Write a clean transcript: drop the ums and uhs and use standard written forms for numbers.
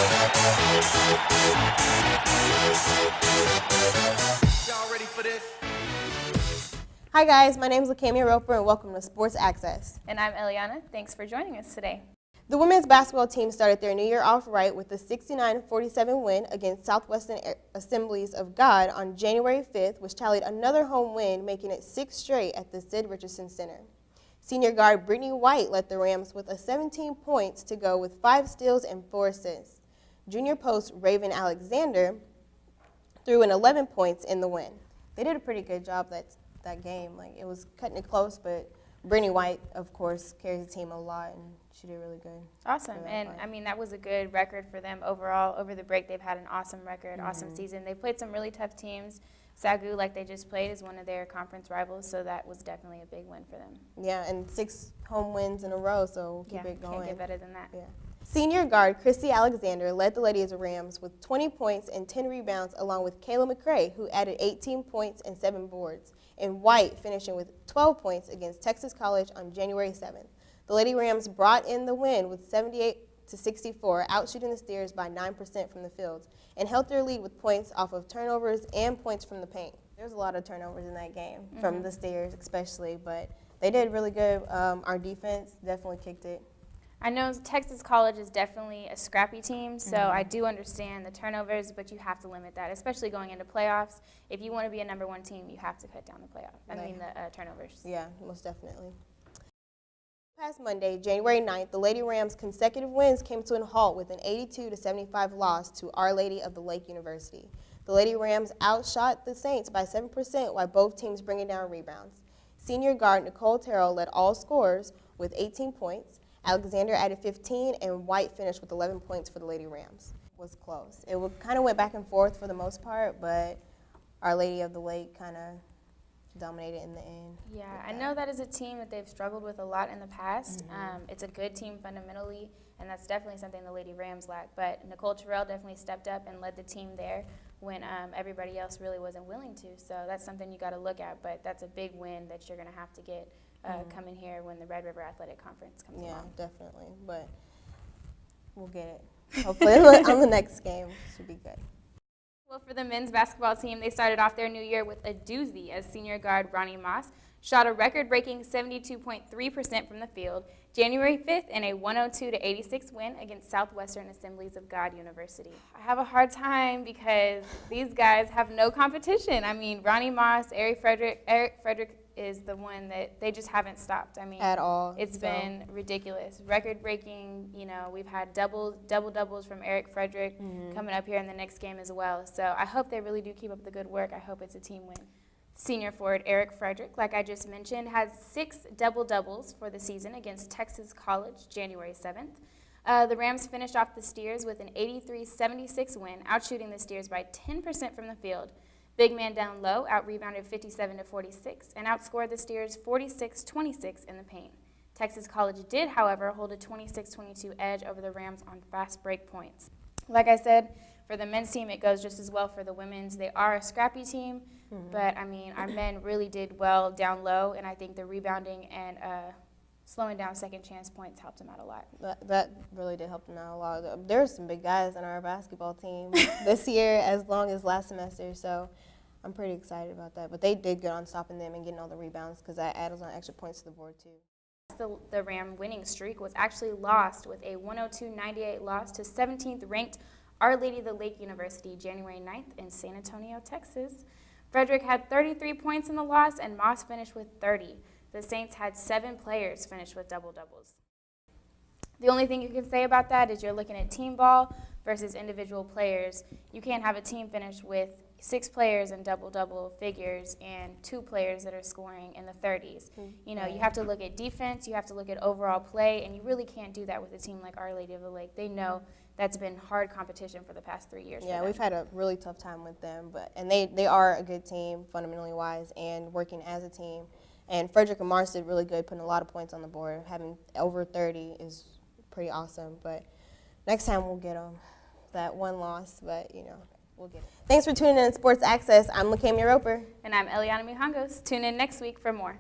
Y'all ready for this? Hi guys, my name is Lakamia Roper and welcome to Sports Access. And I'm Eliana. Thanks for joining us today. The women's basketball team started their new year off right with a 69-47 win against Southwestern Assemblies of God on January 5th, which tallied another home win, making it 6 straight at the Sid Richardson Center. Senior guard Brittany White led the Rams with 17 points to go with 5 steals and 4 assists. Junior post Raven Alexander threw in 11 points in the win. They did a pretty good job that game. Like, it was cutting it close, but Brittany White, of course, carries the team a lot, and she did really good. Awesome. And, I mean, that was a good record for them overall. Over the break, they've had an awesome record, awesome season. They played some really tough teams. Sagu, like they just played, is one of their conference rivals, so that was definitely a big win for them. Yeah, and 6 home wins in a row, so keep it going. Can't get better than that. Yeah. Senior guard Chrissy Alexander led the Ladies Rams with 20 points and 10 rebounds, along with Kayla McCray, who added 18 points and 7 boards, and White finishing with 12 points against Texas College on January 7th. The Lady Rams brought in the win with 78-64, outshooting the Steers by 9% from the field, and held their lead with points off of turnovers and points from the paint. There was a lot of turnovers in that game, from the Steers especially, but they did really good. Our defense definitely kicked it. I know Texas College is definitely a scrappy team, so I do understand the turnovers, but you have to limit that, especially going into playoffs. If you want to be a number 1 team, you have to cut down the the turnovers. Yeah, most definitely. Past Monday, January 9th, the Lady Rams' consecutive wins came to a halt with an 82-75 loss to Our Lady of the Lake University. The Lady Rams outshot the Saints by 7%, while both teams bringing down rebounds. Senior guard Nicole Terrell led all scorers with 18 points. Alexander added 15, and White finished with 11 points for the Lady Rams. It was close. It kind of went back and forth for the most part, but Our Lady of the Lake kind of dominated in the end. Yeah, I know that is a team that they've struggled with a lot in the past. It's a good team fundamentally, and that's definitely something the Lady Rams lack. But Nicole Terrell definitely stepped up and led the team there when everybody else really wasn't willing to. So that's something you got to look at, but that's a big win that you're going to have to get coming here when the Red River Athletic Conference comes along. Yeah, definitely, but we'll get it. Hopefully on the next game, should be good. Well, for the men's basketball team, they started off their new year with a doozy as senior guard Ronnie Moss shot a record-breaking 72.3% from the field January 5th in a 102-86 win against Southwestern Assemblies of God University. I have a hard time because these guys have no competition. I mean, Ronnie Moss, Eric Frederick is the one that they just haven't stopped. I mean, at all. It's been ridiculous. Record-breaking, we've had double-doubles from Eric Frederick coming up here in the next game as well. So I hope they really do keep up the good work. I hope it's a team win. Senior forward Eric Frederick, like I just mentioned, had 6 double-doubles for the season against Texas College January 7th. The Rams finished off the Steers with an 83-76 win, outshooting the Steers by 10% from the field. Big man down low out-rebounded 57-46 and outscored the Steers 46-26 in the paint. Texas College did, however, hold a 26-22 edge over the Rams on fast break points. Like I said, for the men's team, it goes just as well for the women's. They are a scrappy team, but, I mean, our men really did well down low, and I think the rebounding and slowing down second chance points helped them out a lot. That really did help them out a lot. There's some big guys on our basketball team this year as long as last semester, so I'm pretty excited about that. But they did good on stopping them and getting all the rebounds because that added on extra points to the board too. The Ram winning streak was actually lost with a 102-98 loss to 17th ranked Our Lady of the Lake University January 9th in San Antonio, Texas. Frederick had 33 points in the loss and Moss finished with 30. The Saints had 7 players finish with double-doubles. The only thing you can say about that is you're looking at team ball versus individual players. You can't have a team finish with 6 players in double-double figures and 2 players that are scoring in the 30s. You have to look at defense, you have to look at overall play, and you really can't do that with a team like Our Lady of the Lake. They know that's been hard competition for the past 3 years. Yeah, we've had a really tough time with them, and they are a good team fundamentally wise and working as a team. And Frederick and Mars did really good, putting a lot of points on the board. Having over 30 is pretty awesome. But next time we'll get them. That one loss, but, we'll get it. Thanks for tuning in to Sports Access. I'm Lakamia Roper. And I'm Eliana Mijangos. Tune in next week for more.